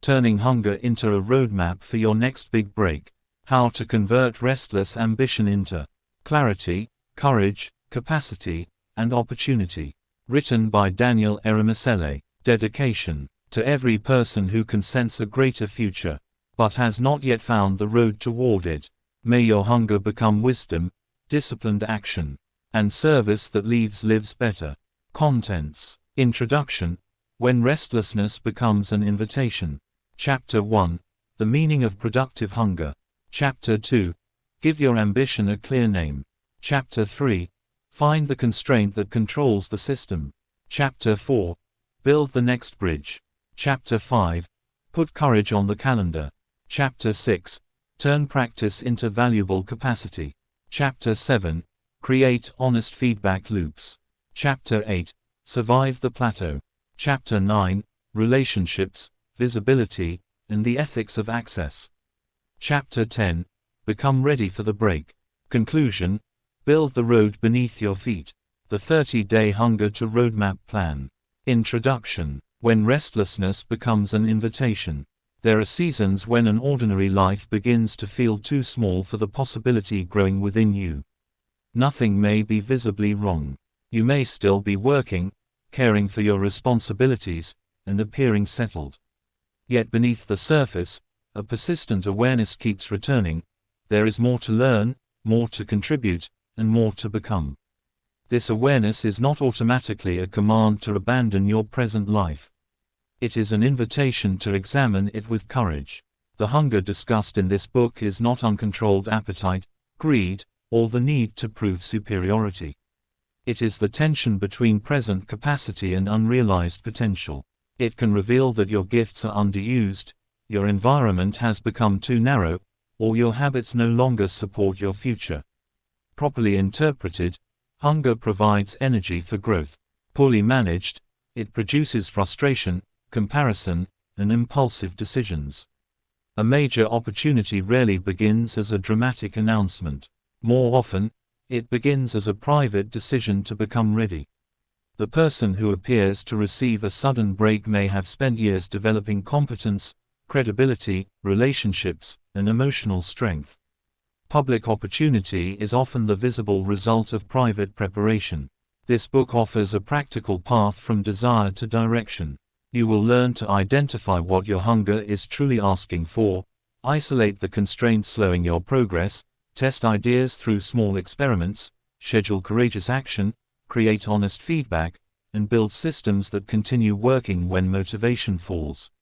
turning hunger into a roadmap for your next big break. How to convert restless ambition into clarity, courage, capacity, and opportunity. Written by Daniel Eremisele. Dedication. To every person who can sense a greater future, but has not yet found the road toward it, may your hunger become wisdom, disciplined action, and service that lives better. Contents. Introduction. When restlessness becomes an invitation. Chapter 1. The meaning of productive hunger. Chapter 2. Give your ambition a clear name. Chapter 3. Find the constraint that controls the system. Chapter 4. Build the next bridge. Chapter 5. Put courage on the calendar. Chapter 6. Turn practice into valuable capacity. Chapter 7. Create honest feedback loops. Chapter 8. Survive the plateau. Chapter 9. Relationships, visibility, and the ethics of access. Chapter 10. Become ready for the break. Conclusion. Build the road beneath your feet. The 30-day Hunger to Roadmap Plan. Introduction. When restlessness becomes an invitation. There are seasons when an ordinary life begins to feel too small for the possibility growing within you. Nothing may be visibly wrong. You may still be working, caring for your responsibilities, and appearing settled. Yet beneath the surface, a persistent awareness keeps returning. There is more to learn, more to contribute, and more to become. This awareness is not automatically a command to abandon your present life. It is an invitation to examine it with courage. The hunger discussed in this book is not uncontrolled appetite, greed, or the need to prove superiority. It is the tension between present capacity and unrealized potential. It can reveal that your gifts are underused, your environment has become too narrow, or your habits no longer support your future. Properly interpreted, hunger provides energy for growth. Poorly managed, it produces frustration, comparison, and impulsive decisions. A major opportunity rarely begins as a dramatic announcement. More often, it begins as a private decision to become ready. The person who appears to receive a sudden break may have spent years developing competence, credibility, relationships, and emotional strength. Public opportunity is often the visible result of private preparation. This book offers a practical path from desire to direction. You will learn to identify what your hunger is truly asking for, isolate the constraints slowing your progress, test ideas through small experiments, schedule courageous action, create honest feedback, and build systems that continue working when motivation falls.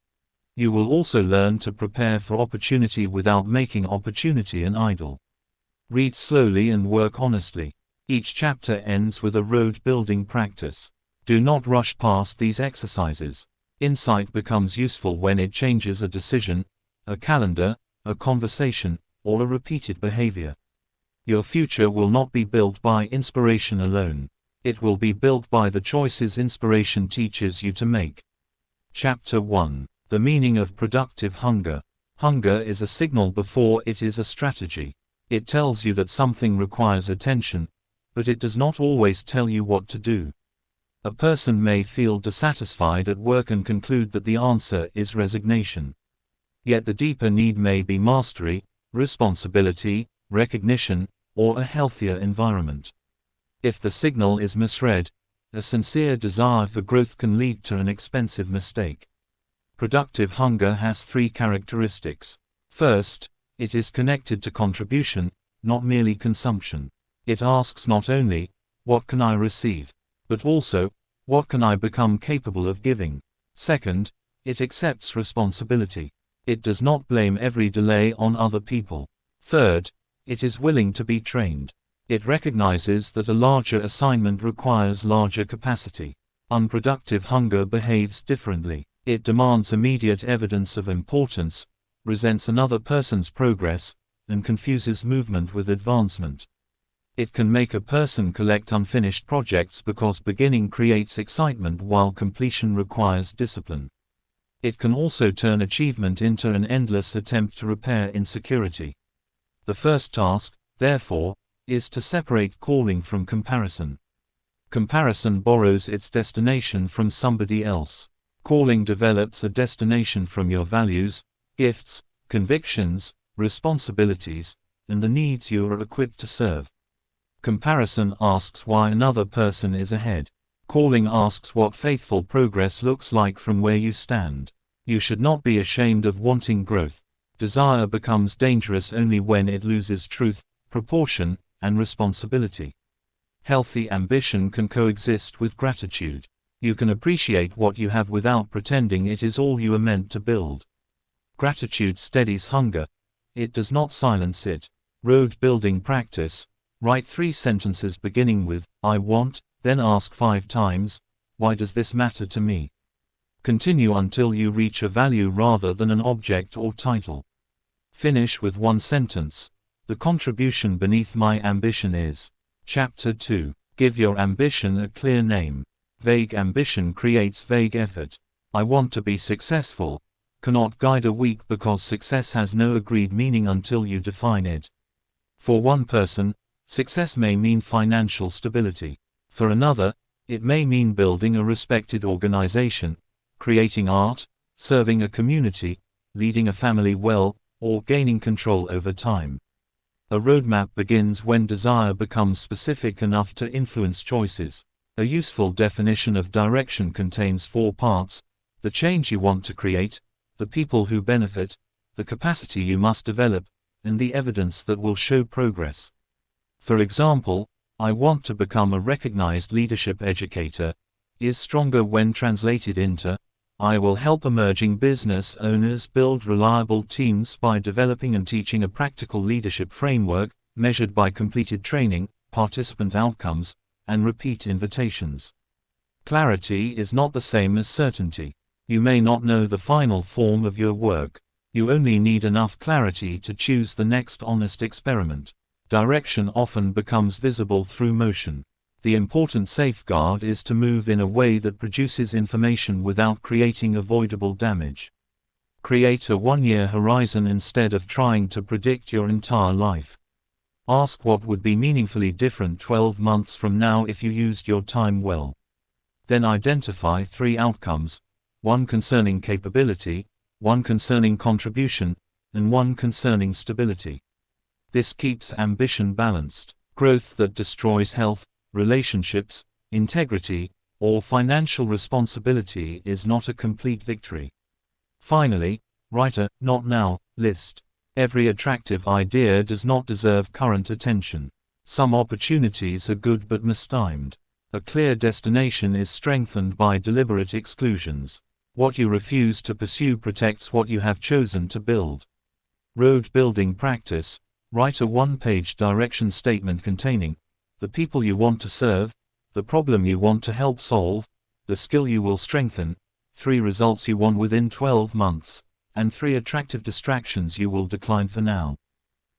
You will also learn to prepare for opportunity without making opportunity an idol. Read slowly and work honestly. Each chapter ends with a road-building practice. Do not rush past these exercises. Insight becomes useful when it changes a decision, a calendar, a conversation, or a repeated behavior. Your future will not be built by inspiration alone. It will be built by the choices inspiration teaches you to make. Chapter 1. The meaning of productive hunger. Hunger is a signal before it is a strategy. It tells you that something requires attention, but it does not always tell you what to do. A person may feel dissatisfied at work and conclude that the answer is resignation. Yet the deeper need may be mastery, responsibility, recognition, or a healthier environment. If the signal is misread, a sincere desire for growth can lead to an expensive mistake. Productive hunger has 3 characteristics. First, it is connected to contribution, not merely consumption. It asks not only, what can I receive, but also, what can I become capable of giving? Second, it accepts responsibility. It does not blame every delay on other people. Third, it is willing to be trained. It recognizes that a larger assignment requires larger capacity. Unproductive hunger behaves differently. It demands immediate evidence of importance, resents another person's progress, and confuses movement with advancement. It can make a person collect unfinished projects because beginning creates excitement while completion requires discipline. It can also turn achievement into an endless attempt to repair insecurity. The first task, therefore, is to separate calling from comparison. Comparison borrows its destination from somebody else. Calling develops a destination from your values, gifts, convictions, responsibilities, and the needs you are equipped to serve. Comparison asks why another person is ahead. Calling asks what faithful progress looks like from where you stand. You should not be ashamed of wanting growth. Desire becomes dangerous only when it loses truth, proportion, and responsibility. Healthy ambition can coexist with gratitude. You can appreciate what you have without pretending it is all you are meant to build. Gratitude steadies hunger. It does not silence it. Road building practice. Write 3 sentences beginning with, I want, then ask 5 times, why does this matter to me? Continue until you reach a value rather than an object or title. Finish with 1 sentence. The contribution beneath my ambition is. Chapter 2. Give your ambition a clear name. Vague ambition creates vague effort. I want to be successful cannot guide a week because success has no agreed meaning until you define it. For one person, success may mean financial stability. For another, it may mean building a respected organization, creating art, serving a community, leading a family well, or gaining control over time. A roadmap begins when desire becomes specific enough to influence choices. A useful definition of direction contains 4 parts: the change you want to create, the people who benefit, the capacity you must develop, and the evidence that will show progress. For example, I want to become a recognized leadership educator is stronger when translated into, I will help emerging business owners build reliable teams by developing and teaching a practical leadership framework, measured by completed training, participant outcomes, and repeat invitations. Clarity is not the same as certainty. You may not know the final form of your work. You only need enough clarity to choose the next honest experiment. Direction often becomes visible through motion. The important safeguard is to move in a way that produces information without creating avoidable damage. Create a 1-year horizon instead of trying to predict your entire life. Ask what would be meaningfully different 12 months from now if you used your time well. Then identify 3 outcomes, 1 concerning capability, 1 concerning contribution, and 1 concerning stability. This keeps ambition balanced. Growth that destroys health, relationships, integrity, or financial responsibility is not a complete victory. Finally, write a not now list. Every attractive idea does not deserve current attention. Some opportunities are good but mistimed. A clear destination is strengthened by deliberate exclusions. What you refuse to pursue protects what you have chosen to build. Road building practice. Write a 1-page direction statement containing the people you want to serve, the problem you want to help solve, the skill you will strengthen, 3 results you want within 12 months, and 3 attractive distractions you will decline for now.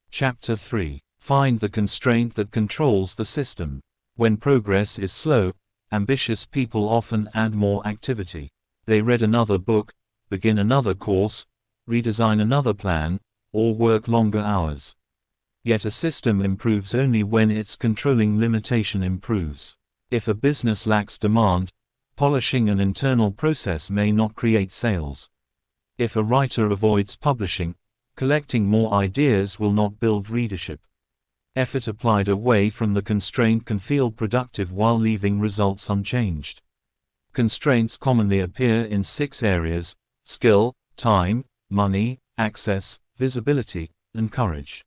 Chapter 3. Find the constraint that controls the system. When progress is slow, ambitious people often add more activity. They read another book, begin another course, redesign another plan, or work longer hours. Yet a system improves only when its controlling limitation improves. If a business lacks demand, polishing an internal process may not create sales. If a writer avoids publishing, collecting more ideas will not build readership. Effort applied away from the constraint can feel productive while leaving results unchanged. Constraints commonly appear in 6 areas: skill, time, money, access, visibility, and courage.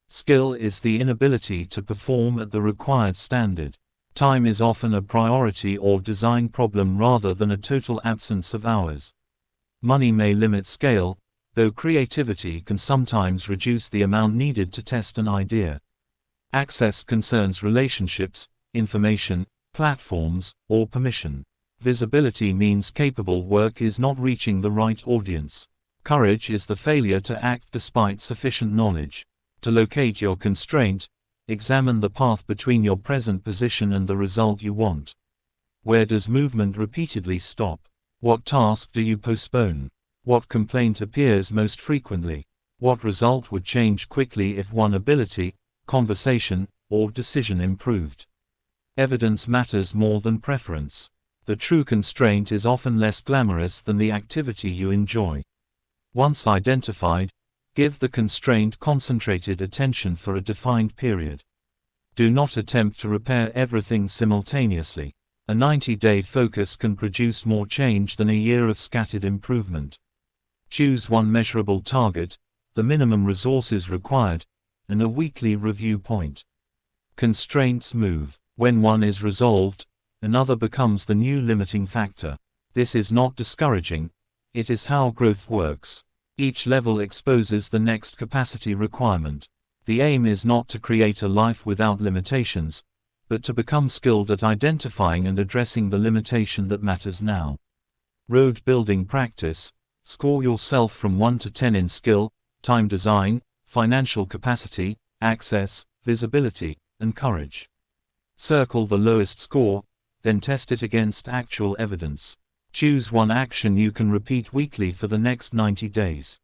Skill is the inability to perform at the required standard. Time is often a priority or design problem rather than a total absence of hours. Money may limit scale, though creativity can sometimes reduce the amount needed to test an idea. Access concerns relationships, information, platforms, or permission. Visibility means capable work is not reaching the right audience. Courage is the failure to act despite sufficient knowledge. To locate your constraint, examine the path between your present position and the result you want. Where does movement repeatedly stop? What task do you postpone? What complaint appears most frequently? What result would change quickly if one ability, conversation, or decision improved? Evidence matters more than preference. The true constraint is often less glamorous than the activity you enjoy. Once identified, give the constraint concentrated attention for a defined period. Do not attempt to repair everything simultaneously. A 90-day focus can produce more change than a year of scattered improvement. Choose one measurable target, the minimum resources required, and a weekly review point. Constraints move. When one is resolved, another becomes the new limiting factor. This is not discouraging, it is how growth works. Each level exposes the next capacity requirement. The aim is not to create a life without limitations, but to become skilled at identifying and addressing the limitation that matters now. Road building practice. Score yourself from 1 to 10 in skill, time design, financial capacity, access, visibility, and courage. Circle the lowest score, then test it against actual evidence. Choose one action you can repeat weekly for the next 90 days.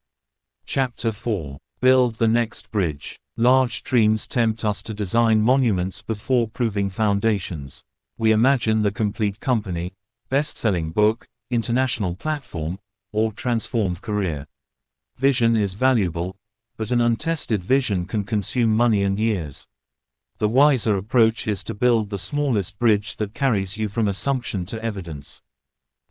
Chapter 4. Build the next bridge. Large dreams tempt us to design monuments before proving foundations. We imagine the complete company, best-selling book, international platform, or transformed career. Vision is valuable, but an untested vision can consume money and years. The wiser approach is to build the smallest bridge that carries you from assumption to evidence.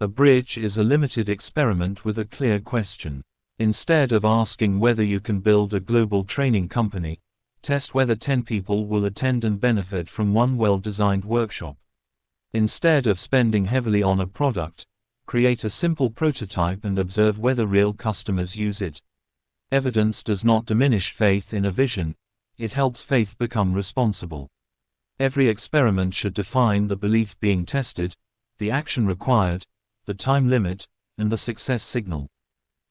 A bridge is a limited experiment with a clear question. Instead of asking whether you can build a global training company, test whether 10 people will attend and benefit from one well-designed workshop. Instead of spending heavily on a product, create a simple prototype and observe whether real customers use it. Evidence does not diminish faith in a vision, it helps faith become responsible. Every experiment should define the belief being tested, the action required, the time limit, and the success signal.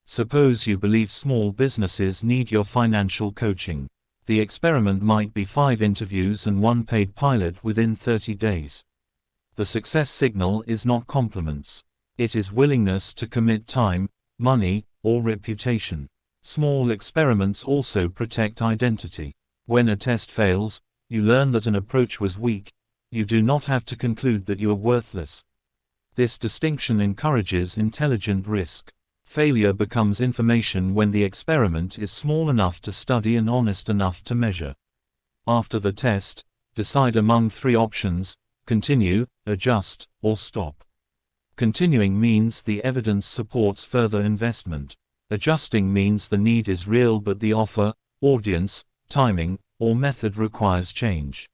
Suppose you believe small businesses need your financial coaching. The experiment might be 5 interviews and 1 paid pilot within 30 days. The success signal is not compliments. It is willingness to commit time, money, or reputation. Small experiments also protect identity. When a test fails, you learn that an approach was weak. You do not have to conclude that you are worthless. This distinction encourages intelligent risk. Failure becomes information when the experiment is small enough to study and honest enough to measure. After the test, decide among 3 options: continue, adjust, or stop. Continuing means the evidence supports further investment. Adjusting means the need is real but the offer, audience, timing, or method requires change.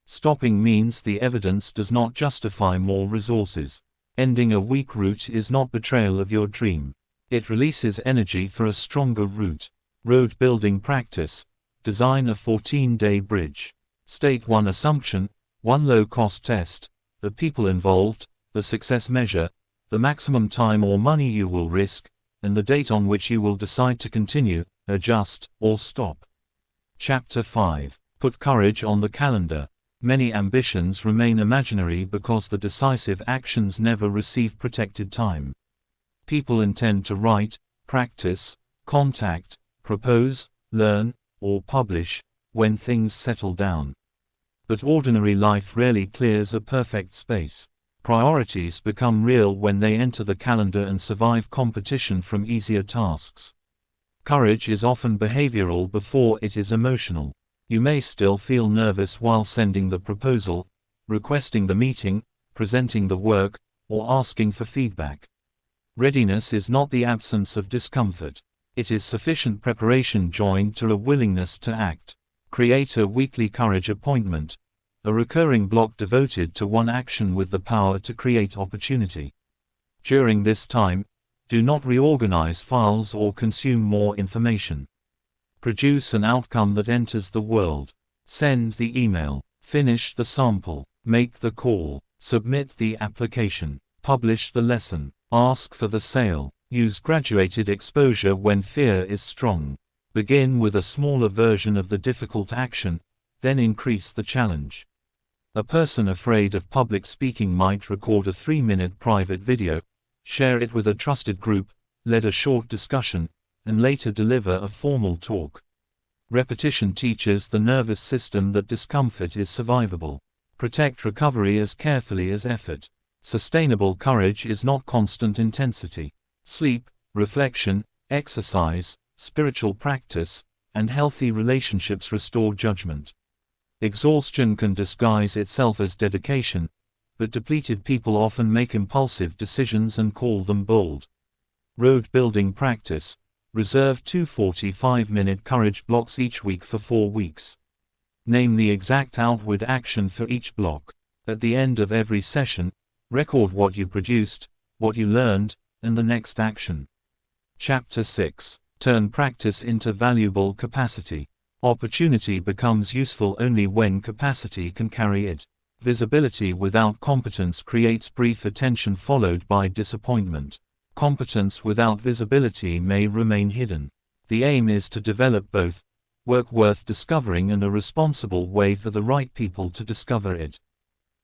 Stopping means the evidence does not justify more resources. Ending a weak route is not betrayal of your dream. It releases energy for a stronger route. Road building practice. Design a 14-day bridge. State one assumption, one low-cost test, the people involved, the success measure, the maximum time or money you will risk, and the date on which you will decide to continue, adjust, or stop. Chapter 5. Put courage on the calendar. Many ambitions remain imaginary because the decisive actions never receive protected time. People intend to write, practice, contact, propose, learn, or publish, when things settle down. But ordinary life rarely clears a perfect space. Priorities become real when they enter the calendar and survive competition from easier tasks. Courage is often behavioral before it is emotional. You may still feel nervous while sending the proposal, requesting the meeting, presenting the work, or asking for feedback. Readiness is not the absence of discomfort. It is sufficient preparation joined to a willingness to act. Create a weekly courage appointment, a recurring block devoted to one action with the power to create opportunity. During this time, do not reorganize files or consume more information. Produce an outcome that enters the world. Send the email. Finish the sample. Make the call. Submit the application. Publish the lesson. Ask for the sale. Use graduated exposure when fear is strong. Begin with a smaller version of the difficult action, then increase the challenge. A person afraid of public speaking might record a 3-minute private video, share it with a trusted group, lead a short discussion, and later deliver a formal talk. Repetition teaches the nervous system that discomfort is survivable. Protect recovery as carefully as effort. Sustainable courage is not constant intensity. Sleep, reflection, exercise, spiritual practice, and healthy relationships restore judgment. Exhaustion can disguise itself as dedication, but depleted people often make impulsive decisions and call them bold. Road building practice. Reserve 2 45-minute courage blocks each week for 4 weeks. Name the exact outward action for each block. At the end of every session, record what you produced, what you learned, and the next action. Chapter 6. Turn practice into valuable capacity. Opportunity becomes useful only when capacity can carry it. Visibility without competence creates brief attention followed by disappointment. Competence without visibility may remain hidden. The aim is to develop both, work worth discovering and a responsible way for the right people to discover it.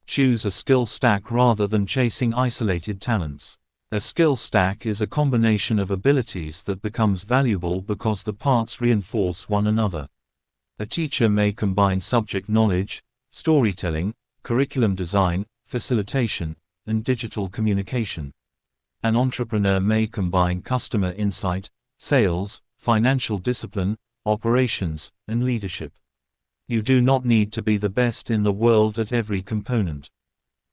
Choose a skill stack rather than chasing isolated talents. A skill stack is a combination of abilities that becomes valuable because the parts reinforce one another. A teacher may combine subject knowledge, storytelling, curriculum design, facilitation, and digital communication. An entrepreneur may combine customer insight, sales, financial discipline, operations, and leadership. You do not need to be the best in the world at every component.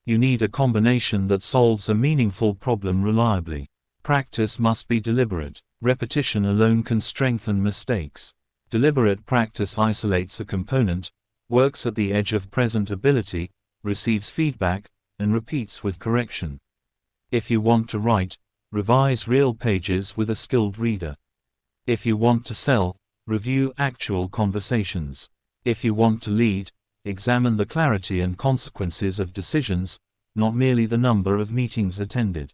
You need a combination that solves a meaningful problem reliably. Practice must be deliberate. Repetition alone can strengthen mistakes. Deliberate practice isolates a component, works at the edge of present ability, receives feedback, and repeats with correction. If you want to write, revise real pages with a skilled reader. If you want to sell, review actual conversations. If you want to lead, examine the clarity and consequences of decisions, not merely the number of meetings attended.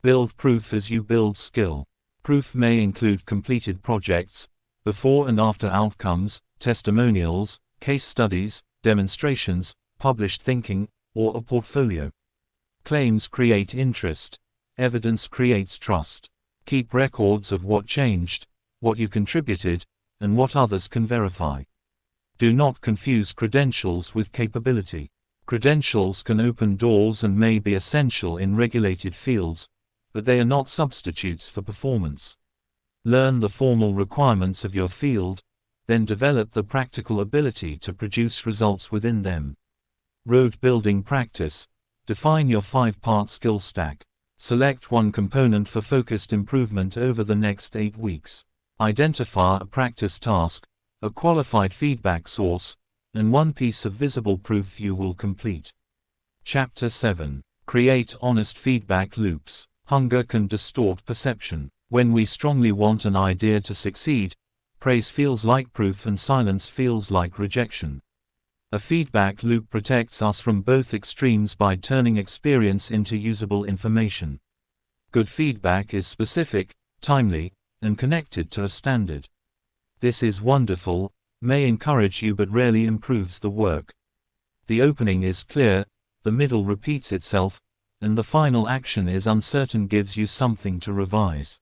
Build proof as you build skill. Proof may include completed projects, before and after outcomes, testimonials, case studies, demonstrations, published thinking, or a portfolio. Claims create interest. Evidence creates trust. Keep records of what changed, what you contributed, and what others can verify. Do not confuse credentials with capability. Credentials can open doors and may be essential in regulated fields, but they are not substitutes for performance. Learn the formal requirements of your field, then develop the practical ability to produce results within them. Road building practice. Define your 5-part skill stack. Select one component for focused improvement over the next 8 weeks. Identify a practice task, a qualified feedback source, and one piece of visible proof you will complete. Chapter 7. Create honest feedback loops. Hunger can distort perception. When we strongly want an idea to succeed, praise feels like proof and silence feels like rejection. A feedback loop protects us from both extremes by turning experience into usable information. Good feedback is specific, timely, and connected to a standard. This is wonderful, may encourage you but rarely improves the work. The opening is clear, the middle repeats itself, and the final action is uncertain gives you something to revise.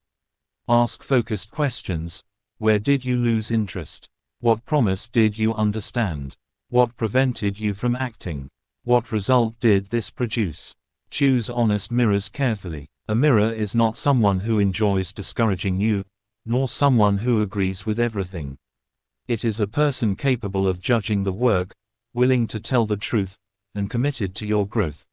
Ask focused questions. Where did you lose interest? What promise did you understand? What prevented you from acting? What result did this produce? Choose honest mirrors carefully. A mirror is not someone who enjoys discouraging you, nor someone who agrees with everything. It is a person capable of judging the work, willing to tell the truth, and committed to your growth.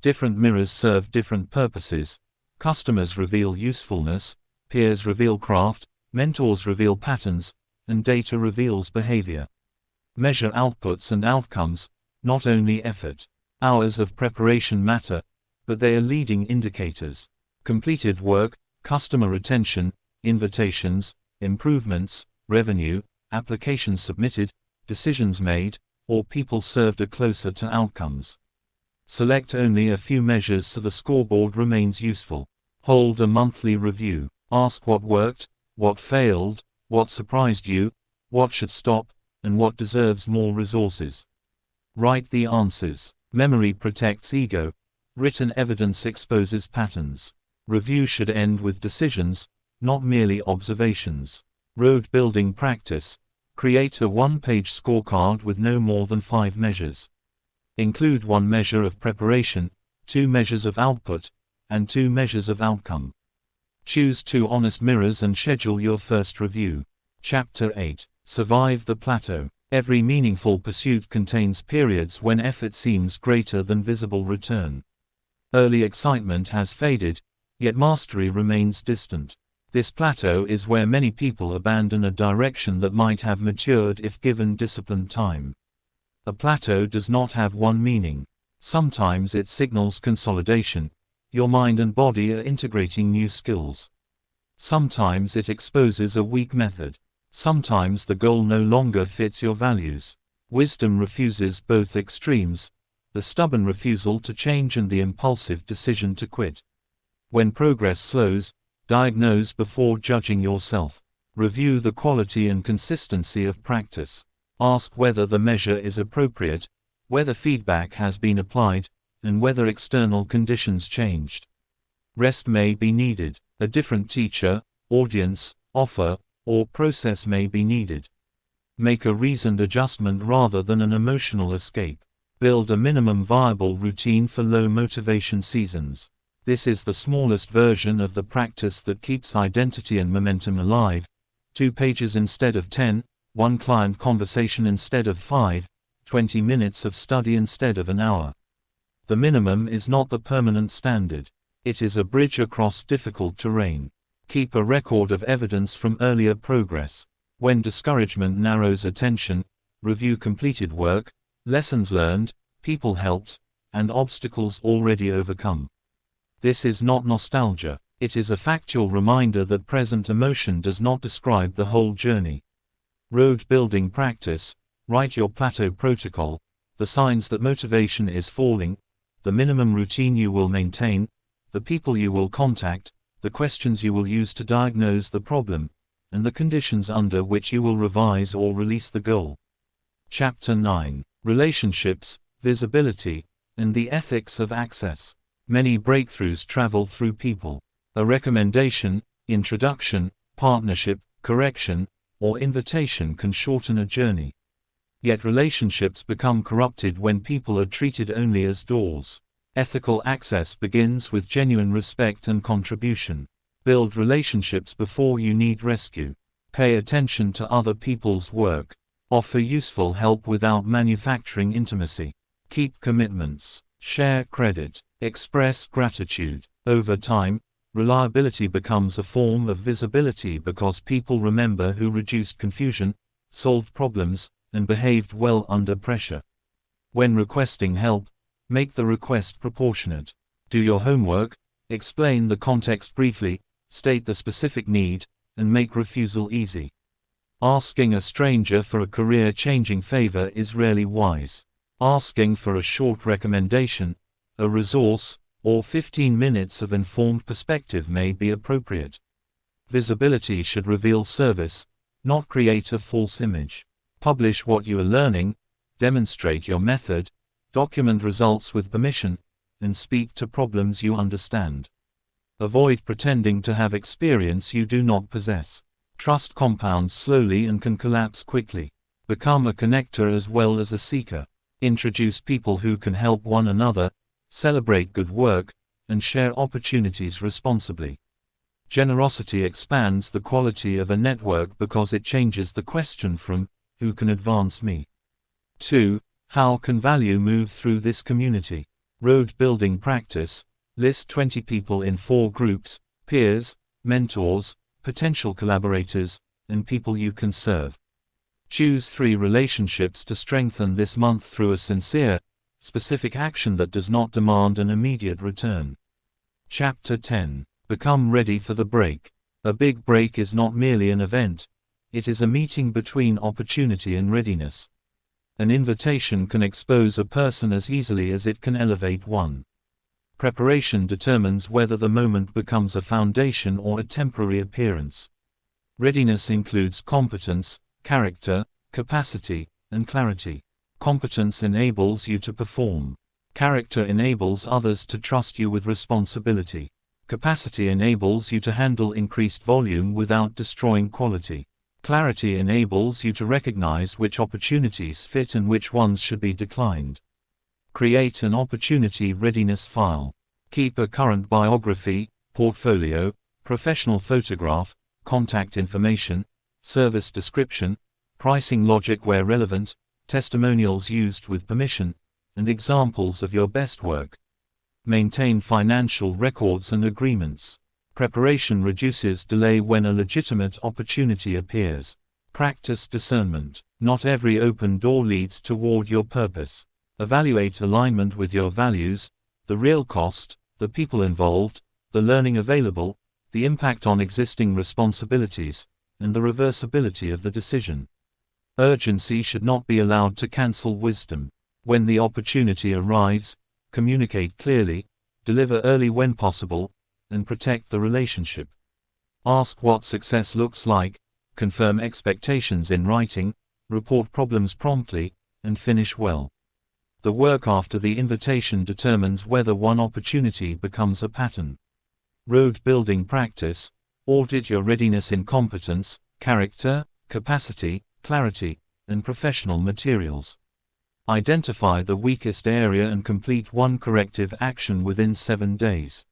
Different mirrors serve different purposes. Customers reveal usefulness, peers reveal craft, mentors reveal patterns, and data reveals behavior. Measure outputs and outcomes, not only effort. Hours of preparation matter, but they are leading indicators. Completed work, customer retention, invitations, improvements, revenue, applications submitted, decisions made, or people served are closer to outcomes. Select only a few measures so the scoreboard remains useful. Hold a monthly review. Ask what worked, what failed, what surprised you, what should stop, and what deserves more resources. Write the answers. Memory protects ego. Written evidence exposes patterns. Review should end with decisions, not merely observations. Road building practice. Create a one-page scorecard with no more than 5 measures. Include 1 measure of preparation, 2 measures of output, and 2 measures of outcome. Choose 2 honest mirrors and schedule your first review. Chapter 8. Survive the plateau. Every meaningful pursuit contains periods when effort seems greater than visible return. Early excitement has faded, yet mastery remains distant. This plateau is where many people abandon a direction that might have matured if given disciplined time. A plateau does not have one meaning. Sometimes it signals consolidation. Your mind and body are integrating new skills. Sometimes it exposes a weak method. Sometimes the goal no longer fits your values. Wisdom refuses both extremes, the stubborn refusal to change and the impulsive decision to quit. When progress slows, diagnose before judging yourself. Review the quality and consistency of practice. Ask whether the measure is appropriate, whether feedback has been applied, and whether external conditions changed. Rest may be needed. A different teacher, audience, offer, or process may be needed. Make a reasoned adjustment rather than an emotional escape. Build a minimum viable routine for low motivation seasons. This is the smallest version of the practice that keeps identity and momentum alive. 2 pages instead of 10, 1 client conversation instead of 5, 20 minutes of study instead of an hour. The minimum is not the permanent standard. It is a bridge across difficult terrain. Keep a record of evidence from earlier progress. When discouragement narrows attention, review completed work, lessons learned, people helped, and obstacles already overcome. This is not nostalgia. It is a factual reminder that present emotion does not describe the whole journey. Road building practice. Write your plateau protocol, the signs that motivation is falling, the minimum routine you will maintain, the people you will contact, the questions you will use to diagnose the problem, and the conditions under which you will revise or release the goal. Chapter 9. Relationships, Visibility, and the Ethics of Access. Many breakthroughs travel through people. A recommendation, introduction, partnership, correction, or invitation can shorten a journey. Yet relationships become corrupted when people are treated only as doors. Ethical access begins with genuine respect and contribution. Build relationships before you need rescue. Pay attention to other people's work. Offer useful help without manufacturing intimacy. Keep commitments. Share credit. Express gratitude. Over time, reliability becomes a form of visibility because people remember who reduced confusion, solved problems, and behaved well under pressure. When requesting help, make the request proportionate. Do your homework, explain the context briefly, state the specific need, and make refusal easy. Asking a stranger for a career-changing favor is rarely wise. Asking for a short recommendation, a resource, or 15 minutes of informed perspective may be appropriate. Visibility should reveal service, not create a false image. Publish what you are learning, demonstrate your method, document results with permission, and speak to problems you understand. Avoid pretending to have experience you do not possess. Trust compounds slowly and can collapse quickly. Become a connector as well as a seeker. Introduce people who can help one another, celebrate good work, and share opportunities responsibly. Generosity expands the quality of a network because it changes the question from, "Who can advance me?" to, "How can value move through this community?" Road building practice. List 20 people in 4 groups: peers, mentors, potential collaborators, and people you can serve. Choose 3 relationships to strengthen this month through a sincere, specific action that does not demand an immediate return. Chapter 10. Become ready for the break. A big break is not merely an event, it is a meeting between opportunity and readiness. An invitation can expose a person as easily as it can elevate one. Preparation determines whether the moment becomes a foundation or a temporary appearance. Readiness includes competence, character, capacity, and clarity. Competence enables you to perform. Character enables others to trust you with responsibility. Capacity enables you to handle increased volume without destroying quality. Clarity enables you to recognize which opportunities fit and which ones should be declined. Create an opportunity readiness file. Keep a current biography, portfolio, professional photograph, contact information, service description, pricing logic where relevant, testimonials used with permission, and examples of your best work. Maintain financial records and agreements. Preparation reduces delay when a legitimate opportunity appears. Practice discernment. Not every open door leads toward your purpose. Evaluate alignment with your values, the real cost, the people involved, the learning available, the impact on existing responsibilities, and the reversibility of the decision. Urgency should not be allowed to cancel wisdom. When the opportunity arrives, communicate clearly, deliver early when possible, and protect the relationship. Ask what success looks like, confirm expectations in writing, report problems promptly, and finish well. The work after the invitation determines whether one opportunity becomes a pattern. Road building practice. Audit your readiness in competence, character, capacity, clarity, and professional materials. Identify the weakest area and complete one corrective action within 7 days.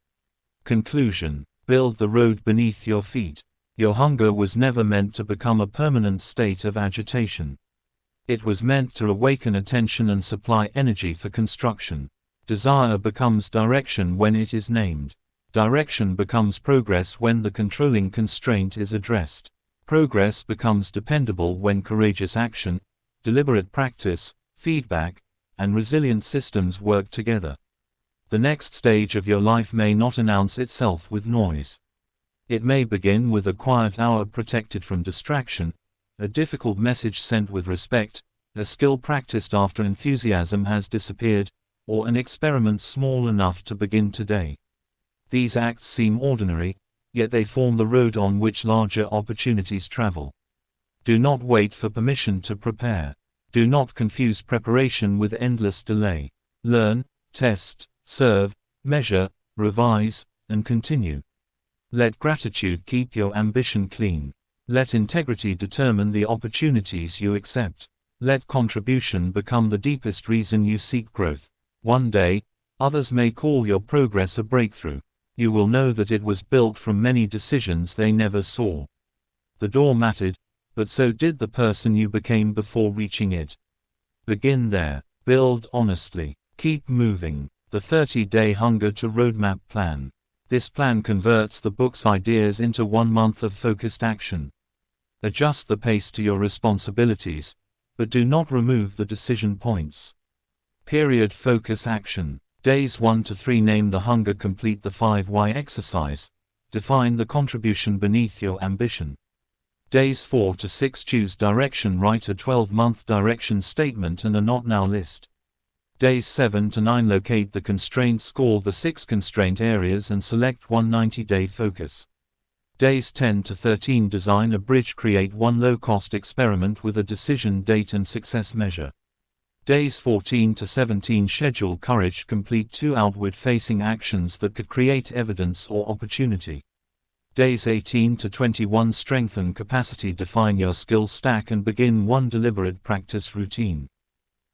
Conclusion. Build the road beneath your feet. Your hunger was never meant to become a permanent state of agitation. It was meant to awaken attention and supply energy for construction. Desire becomes direction when it is named. Direction becomes progress when the controlling constraint is addressed. Progress becomes dependable when courageous action, deliberate practice, feedback, and resilient systems work together. The next stage of your life may not announce itself with noise. It may begin with a quiet hour protected from distraction, a difficult message sent with respect, a skill practiced after enthusiasm has disappeared, or an experiment small enough to begin today. These acts seem ordinary, yet they form the road on which larger opportunities travel. Do not wait for permission to prepare. Do not confuse preparation with endless delay. Learn, test, serve, measure, revise, and continue. Let gratitude keep your ambition clean. Let integrity determine the opportunities you accept. Let contribution become the deepest reason you seek growth. One day, others may call your progress a breakthrough. You will know that it was built from many decisions they never saw. The door mattered, but so did the person you became before reaching it. Begin there. Build honestly. Keep moving. The 30-day Hunger to Roadmap Plan. This plan converts the book's ideas into 1 month of focused action. Adjust the pace to your responsibilities, but do not remove the decision points. Period focus action. Days 1 to 3 name the hunger, complete the 5 why exercise, define the contribution beneath your ambition. Days 4 to 6 choose direction, write a 12-month direction statement and a not now list. Days 7 to 9 locate the constraint, score the 6 constraint areas and select one 90-day focus. Days 10 to 13 design a bridge, create one low-cost experiment with a decision date and success measure. Days 14 to 17 schedule courage, complete 2 outward-facing actions that could create evidence or opportunity. Days 18 to 21 strengthen capacity, define your skill stack and begin one deliberate practice routine.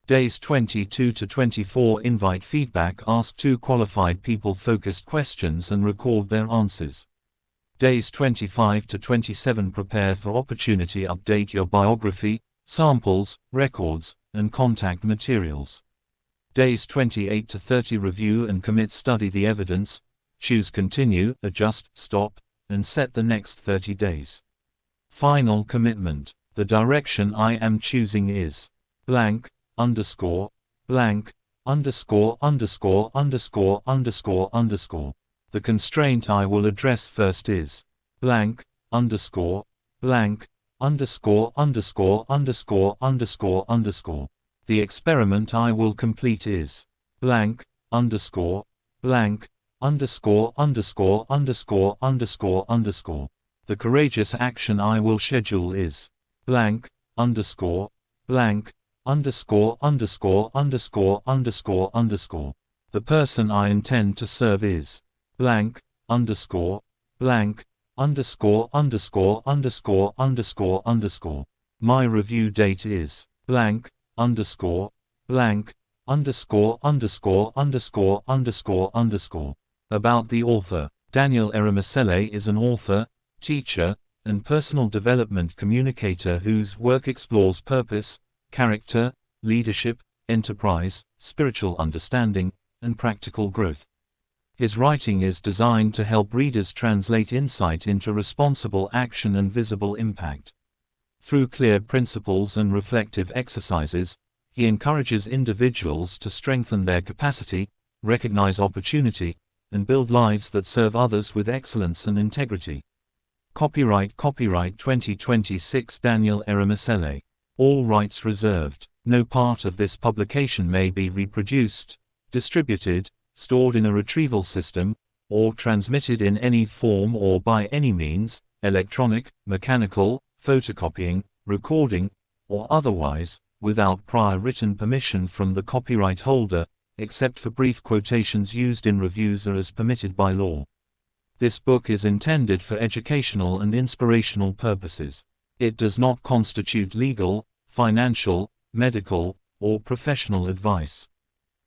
Days 22 to 24 invite feedback, ask 2 qualified people-focused questions and record their answers. Days 25 to 27 prepare for opportunity, update your biography, samples, records, and contact materials. Days 28 to 30 review and commit, study the evidence, choose continue, adjust, stop, and set the next 30 days. Final commitment. The direction I am choosing is blank, underscore, blank, underscore, underscore, underscore, underscore, underscore. The constraint I will address first is blank, underscore, blank, underscore, underscore, underscore, underscore, underscore. The experiment I will complete is blank, underscore, blank, underscore, underscore, underscore, underscore, underscore. The courageous action I will schedule is blank, underscore, blank, underscore, underscore, underscore, underscore, underscore. The person I intend to serve is blank, underscore, blank, underscore, underscore, underscore, underscore, underscore. My review date is blank, underscore, blank, underscore underscore underscore underscore underscore. About the author. Daniel Eremisele is an author, teacher, and personal development communicator whose work explores purpose, character, leadership, enterprise, spiritual understanding, and practical growth. His writing is designed to help readers translate insight into responsible action and visible impact. Through clear principles and reflective exercises, he encourages individuals to strengthen their capacity, recognize opportunity, and build lives that serve others with excellence and integrity. Copyright 2026 Daniel Eremisele. All rights reserved. No part of this publication may be reproduced, distributed, stored in a retrieval system, or transmitted in any form or by any means, electronic, mechanical, photocopying, recording, or otherwise, without prior written permission from the copyright holder, except for brief quotations used in reviews or as permitted by law. This book is intended for educational and inspirational purposes. It does not constitute legal, financial, medical, or professional advice.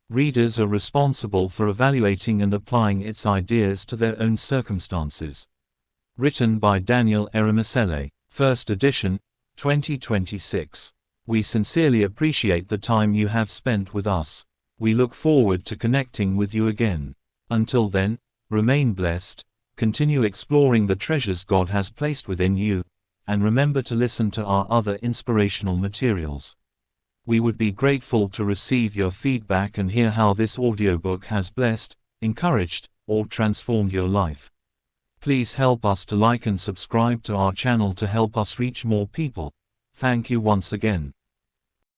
Readers are responsible for evaluating and applying its ideas to their own circumstances. Written by Daniel Eremisele. First edition, 2026. We sincerely appreciate the time you have spent with us. We look forward to connecting with you again. Until then, remain blessed, continue exploring the treasures God has placed within you, and remember to listen to our other inspirational materials. We would be grateful to receive your feedback and hear how this audiobook has blessed, encouraged, or transformed your life. Please help us to like and subscribe to our channel to help us reach more people. Thank you once again.